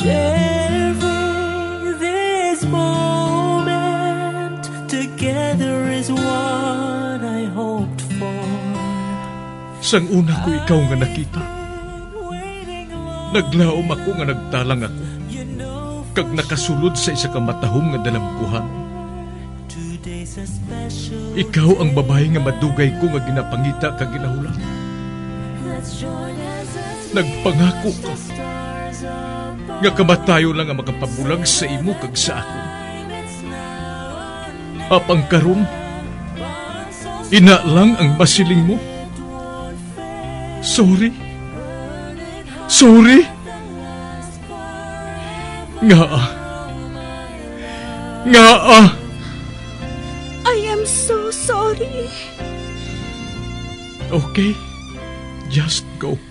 Sharing this moment together is what I hoped for. Sang una ko ikaw nga nakita, naglaom ako nga nagtalang ako, kag nakasulod sa isa ka matahom nga dalamkuhan. Ikaw ang babae nga madugay ko nga ginapangita kag ginahulan. Nagpangako ka nga kamatayo lang ang makapabulag sa imo kag sa ako. Apang karon, ina lang ang masiling mo. Sorry. Nga. I am so sorry. Okay, just go.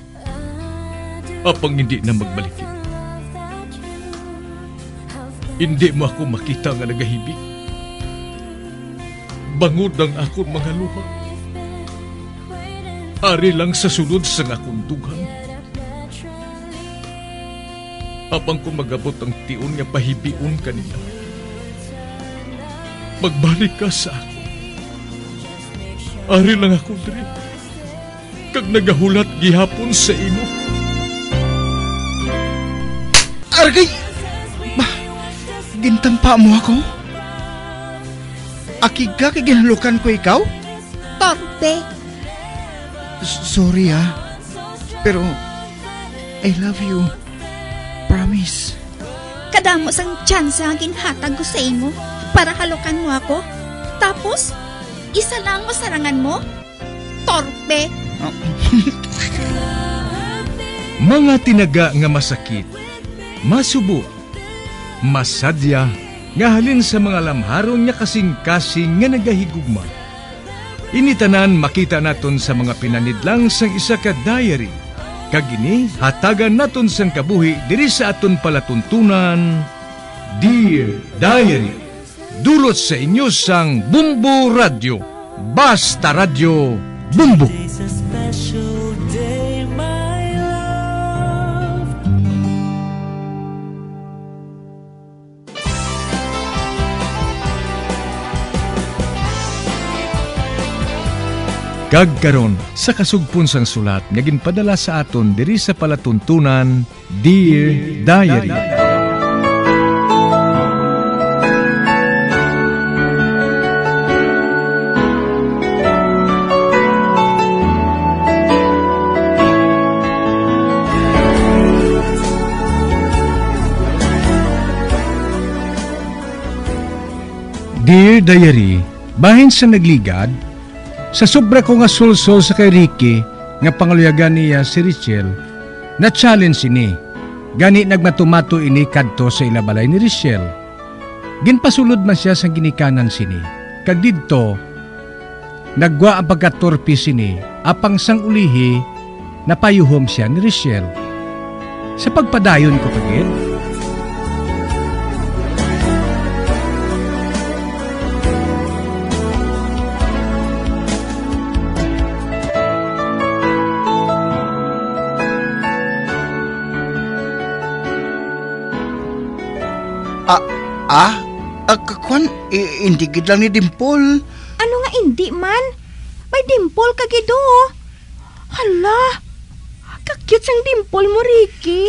Apang hindi na magbalikin. Hindi mo ako makita nga nagahibig. Bangod ang akong mga luha. Ari lang sa sulod sa akong dughan. Apang kung magabot ang tiun nga pahibiun kanila, magbalik ka sa ako. Ari lang ako diri, kag nagahulat gihapon sa imo. Argay! Gintampa mo ako? Akiga kay ginalukan ko ikaw? Torpe. Sorry pero I love you. Promise. Kadamo sang chance ang ginhatag ko sa imo para halukan mo ako. Tapos, isa lang mo sarangan mo? Torpe. Mga tinaga nga masakit, masubo, masadya, nga halin sa mga lamharon niya kasing-kasing nga nagahigugma. Initanan makita naton sa mga pinanidlang sang isa ka diary. Kagini, hatagan naton sang kabuhi diri sa aton palatuntunan. Dear Diary, dulot sa inyo sang Bumbo Radio. Basta Radio Bumbo. It's a special day, my love. Kagkaron sa kasugpon sang sulat nga ginpadala sa aton diri sa palatuntunan, Dear Diary. Dear Diary, bahin sa nagligad, sa sobra ko nga sulsol sa kay Ricky nga pangaluyagan niya si Richelle, na challenge ini. Gani nagmatumato ini kadto sa ilabalay ni Richelle. Ginpasulod man siya sa ginikanan sini. Kag didto, nagwa ang pagkatorpi sini, apang sang ulihi, napayuhom siya ni Richelle. Sa pagpadayon ko pagid, kakwan, hindi gid lang ni Dimple. Ano nga hindi man? May dimple ka gido. Hala, kakyut sang dimple mo, Ricky.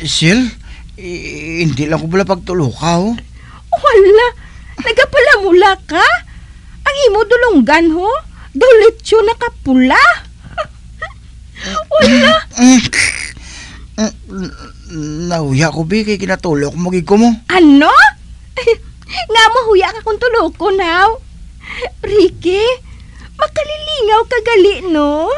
Sil, hindi lang ko pala pagtulukaw. Wala, nagapalamula ka? Ang imo dulunggan ho? Dulitsyo na kapula? Wala. Nahuya ko, Bi, kay kinatulok mo gig ko mo. Ano? Nga mahuya ka kung tulog ko now. Ricky, makalilingaw ka gali, no?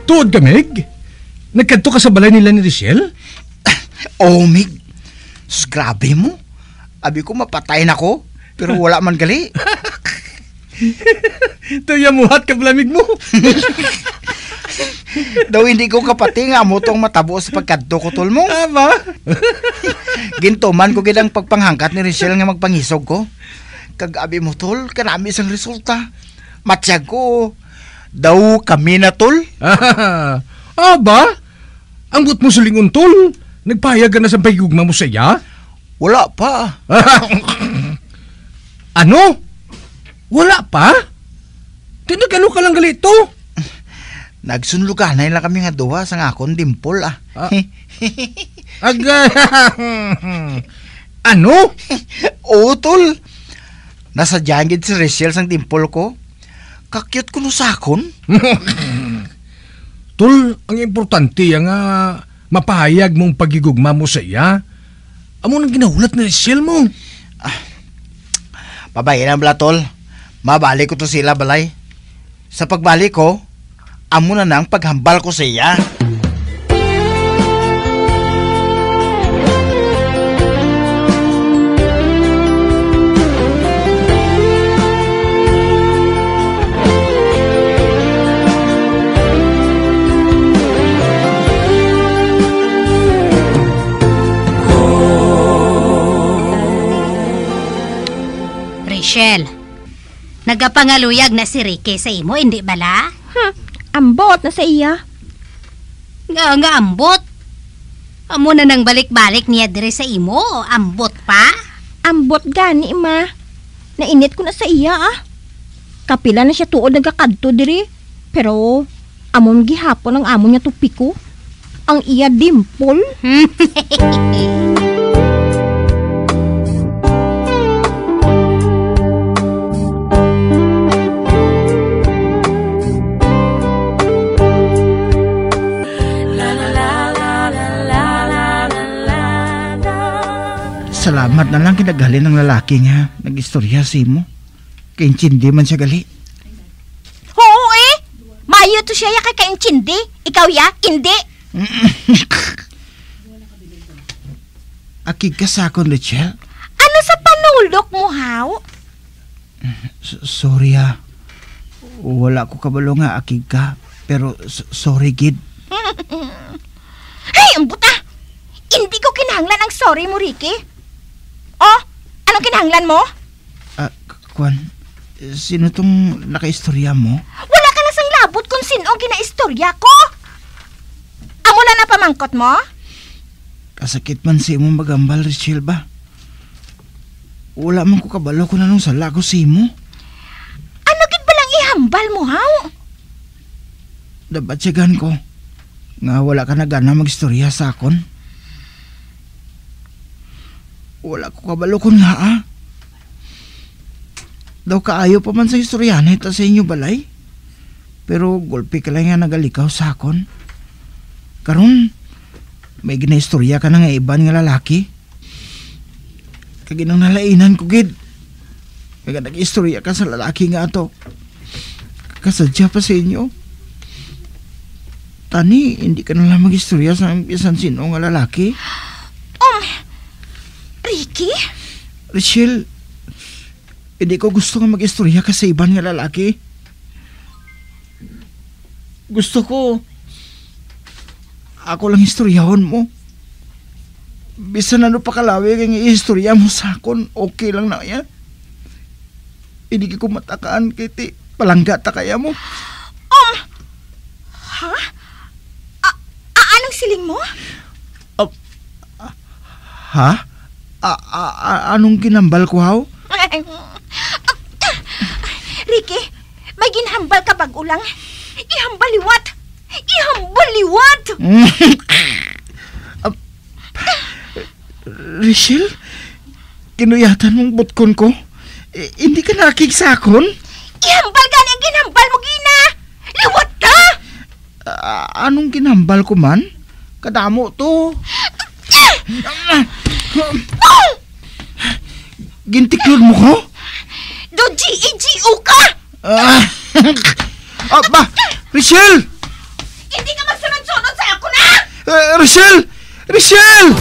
Tuod ka, Meg? Nagkanto ka sa balay nila ni Richelle? Oh, Meg. Grabe mo. Abi ko mapatay na ko, pero wala man gali. Tuya muhat ka blamig mo. Daw hindi ko kapati nga mo tong matabo sa pagkadto ko tol mo. Aba? Gintuman ko gidang pagpanghangkat ni Richelle nga magpangisog ko. Kagabi mo tol, kanami isang resulta. Matsyag ko. Daw kami na tol. Aba? Ang but mo sa lingon, tol. Nagpahayag ka na sa pagigugma mo sa iya? Wala pa. Ano? Wala pa? Tinagano ka lang galito? Nagsunluganay lang kami nga duha sa ngakon dimpol ah. Aga. Ano? Oo tol. Nasa jangid si Richelle sang dimpol ko. Kakyut ko no sakon. Tol, ang importante nga mapahayag mong pagigugma mo sa iya. Amo nang ginahulat na Richelle mo. Pabayan ang bala tol. Mabalik ko to sila balay. Sa pagbalik ko, amo na nang paghambal ko sa iya. Richelle, nagapangaluyag na si Ricky sa imo, hindi bala? Ambot na sa iya. Nga ambot. Amo na nang balik-balik niya dire sa imo, ambot pa? Ambot gani, ma. Nainit ko na sa iya, Kapila na siya tuod nagakadto diri. Pero, amon gihapon ang amo niya tupiko. Ang iya dimple. Salamat na lang kinagali ng lalaki nga nag-istorya si mo. Kaya hindi man siya gali. Oo Mayo to siya ya kay kaintindi. Ikaw ya, hindi. Akig ka sa akon, Richelle. Ano sa panulok mo, haw? Sorry Wala ko kabalo nga akig ka. Pero sorry gid. Hey, ambuta! Hindi ko kinahanglan ang sorry mo, Ricky. Oh, anong kinahanglan mo? Kwan, sino tong nakaistorya mo? Wala ka na sang labot kung sino ang ginaistorya ko. Amo na napamangkot mo? Kasakit man si mo magambal, Richelle ba? Wala man ko kabalo kung anong sala ko si mo. Ano gid ba lang ihambal mo, haw? Dabatsyagan ko nga wala ka na gana magistorya sa akon. Wala ko kabalo kon nga Daw kaayo pa man sa istoryahan ito sa inyo balay. Pero gulpi ka lang nga nagalikaw sa akon. Karon may ginaistorya ka na nga iban nga lalaki. Kaginang nalainan ko gid. Kaya nag-istorya ka sa lalaki nga ato. Kasadya pa sa inyo. Tani, hindi ka na lang mag-istorya sa isang sino nga lalaki. Ricky? Richelle, hindi ko gusto nga mag-istorya ka sa iban nga lalaki. Gusto ko ako lang istoryahon mo. Bisan ano pa kalawi kang i-istorya mo sa akon, okay lang na yan. Hindi ko matakaan kiti palangga ta kaya mo. Ha? Anong siling mo? Ha? Anong ginambal ko, haw? Ricky, may ginhambal ka bag ulang. Ihambaliwat! Ihambaliwat! Richelle, kinuyatan mong butkon ko. Hindi ka nakigsakon? Ihambal ka ang ginhambal mo, Gina! Liwat ka! Anong ginambal ko man? Kadamo to. Gintiklod mo ko? Do G-E-G-O ka! Ba, Richelle! Hindi ka magsunod-sunod sa ako na! Richelle! Richelle!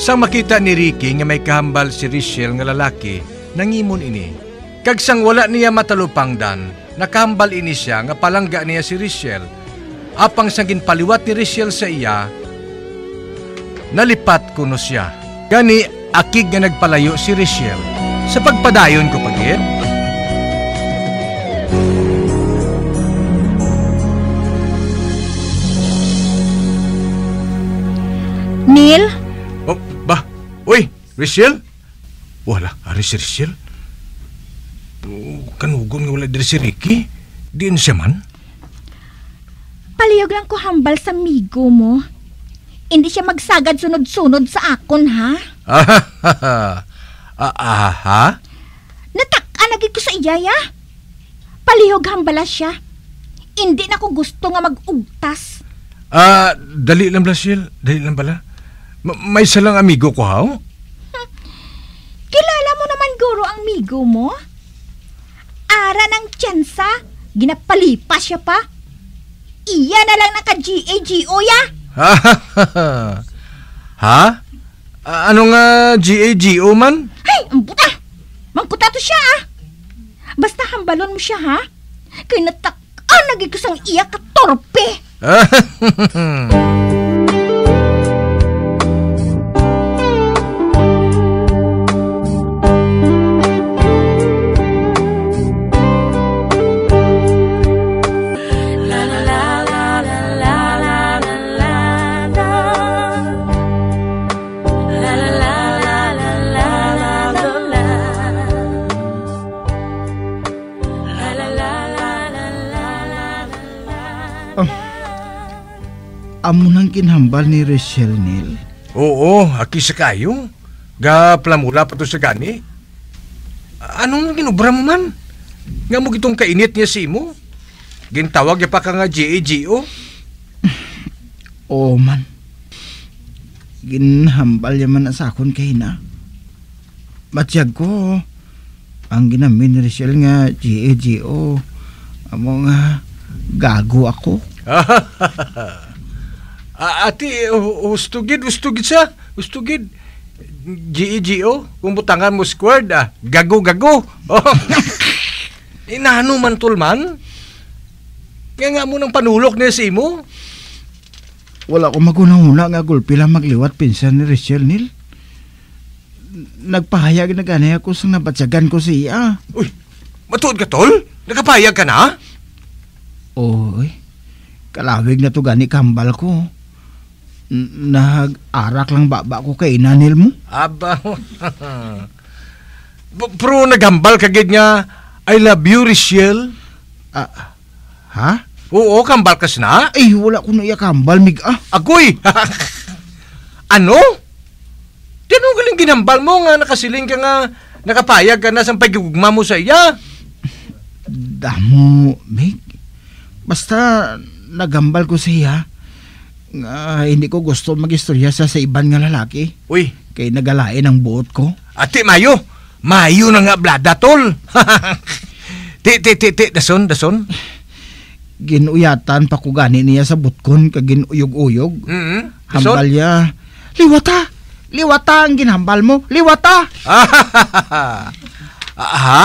Sang makita ni Ricky nga may kahambal si Rachel nga lalaki, nangimon ini. Kag sang wala niya matalupangdan, nakahambal ini siya nga palangga niya si Rachel. Apang sang ginpaliwat ni Rachel sa iya, nalipat kuno siya. Gani akig nga nagpalayo si Rachel. Sa pagpadayon ko pagit, Neil? oh, ba? Uy, Rachel? Wala, ari si Rachel? Kanugon nga wala diri si Ricky? Diin siya man? Paliyog lang ko hambal sa migo mo. Hindi siya magsagad sunod-sunod sa akon, ha? Ha? Natak-an lagi ko sa iya, ya. Palihog hambala siya. Hindi na ko gusto nga mag-ugtas. Dali lang, Rachel. Dali lang pala. May isa lang amigo ko, ha? Kilala mo naman, guro, ang migo mo? Ara ng tsansa, ginapalipas siya pa. Iya na lang naka-GAGO, ya. Ha? Ano nga GAGO man? Ay, ang buta! Mangkuta to siya, ah. Basta hambalon mo siya, ha? Kaya natak-an nagigusang iya ka torpe. Amo nang kinhambal ni Rachel, Neil. Oo, aki sa kayo. Gaplamula pa to sa gani. Anong ginubra mo man? Nga mo gitong kainit niya si mo? Gintawag niya pa ka nga GAGO? Oo man. Ginhambal niya man na sa akon kay na. Matiyag ko. Ang ginamin ni Rachel nga GAGO. Amo nga gago ako. Ati, ustugid siya. Ustugid. GEGO, kung butangan mo squared, gago-gago. Oh. Inano man tulman? Kaya nga mo ng panulok niya si mo. Wala ko magunahuna nga gulpi lang magliwat pinsan ni Rachel, Neil. Nagpahayag na ganay ako sa nabatsagan ko siya. Uy, matuod ka tol? Nakapahayag ka na? Oy, kalawig na to gani kambal ko. Nag-arak lang baba ko kay Nanil mo. Aba. Pero nagambal kagid nga, I love you, Rachel. Ha? Oo, kambal kas na. Ay, wala ko na iya kambal, mig. Agoy! Ano? Tinong galing ginambal mo nga nakasiling ka nga nakapayag ka na sa pagigugma mo sa iya. Damo, mig. Basta nagambal ko siya. Hindi ko gusto mag-istorya sa iban nga lalaki. Uy. Kay nagalain ang buot ko. Ati, Mayo. Mayo na nga blada, tol. Dason. Ginuyatan pa ko gani niya sa butkon kag ginuyog-uyog. Hambal niya. Liwata ang ginhambal mo. Liwata. Ha?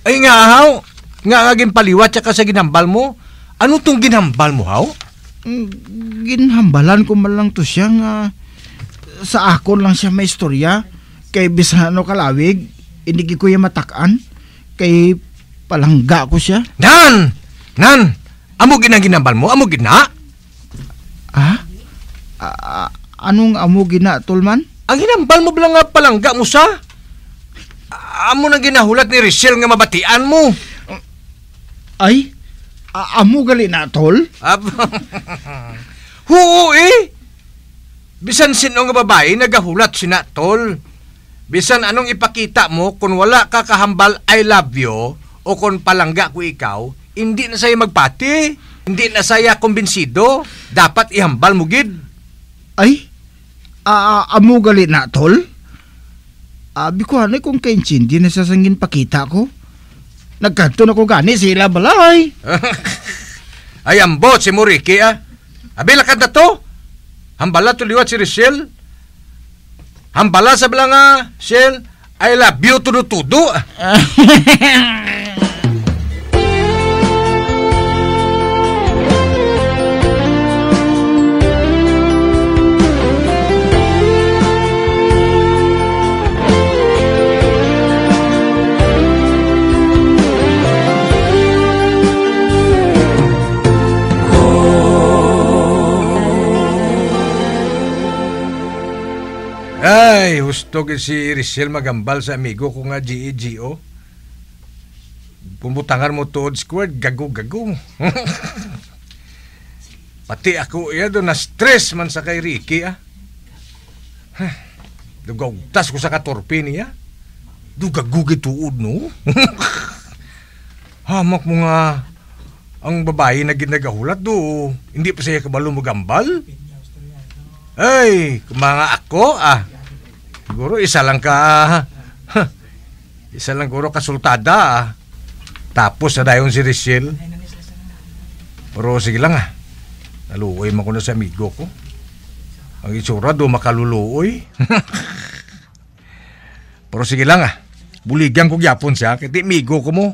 Ay nga, haw. Nga ginpaliwat siya ka sa ginhambal mo. Ano tong ginhambal mo, haw? Ginhambalan ko man lang to siya nga sa akon lang siya may istorya kay bisano kalawig hindi ko yung matakan kay palangga ko siya. Nan! Amo ginang ginambal mo? Amo gina? Anong amo gina, Tulman? Ang ginambal mo bilang nga palangga mo sa? Amo nang ginahulat ni Rachel nga mabatian mo. Ay? Amo gali na, Tol? Oo Bisan sino nga babae nagahulat sina, Tol. Bisan anong ipakita mo kung wala ka kahambal I love you o kung palangga ko ikaw, hindi na saya magpati, hindi na saya kumbinsido, dapat ihambal mo gid. Ay? Amo gali na, Tol? Abi ko hanay kung kainchindi na sasangin pakita ko. Nagkanto na ko gani sila balay. Ay ambot si Moriki Abi lakad na to. Hambala to liwat si Rachel. Hambala sa bala nga, Shell, I love you tudo-tudo. Ay, husto si Rachel magambal sa amigo ko nga GEGO. Pumutangan mo tuod squared, gago-gago. Pati ako iya doon na stress man sa kay Ricky Dugagtas ko sa katorpe niya. Dugagugi tuod no. Hamak mo nga ang babae na ginagahulat do. Hindi pa siya kabalo magambal. Ay, mga ako siguro isa lang guro kasultada tapos na dayon si Rachel. Pero sige lang naluoy man ko na sa amigo ko. Ang itsura do makaluluoy. Pero sige lang buligyan ko gyapon siya kay amigo ko mo.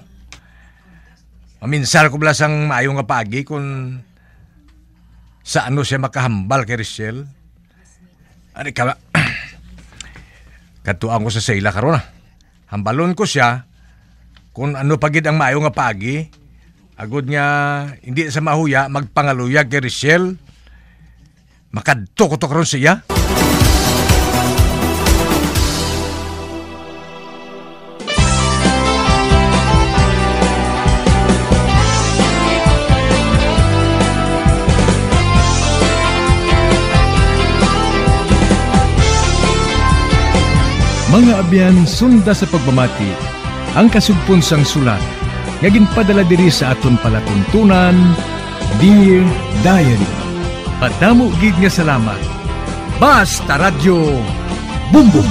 Maminsal ko blasang maayo nga pagi kung sa ano siya makahambal kay Rachel. Ari ka katuan ko sa sila karon hambalon ko siya kung ano pagid ang maayo nga pagi agud nga hindi sa mahuya magpangaluyag kay Rachel makadto ko to karon siya. Mga abyan, sunda sa pagmamati, ang kasugpon sang sulat, nga ginpadala diri sa aton palatuntunan, Dear Diary. Padamo gid nga salamat. Basta Radio Bumbum.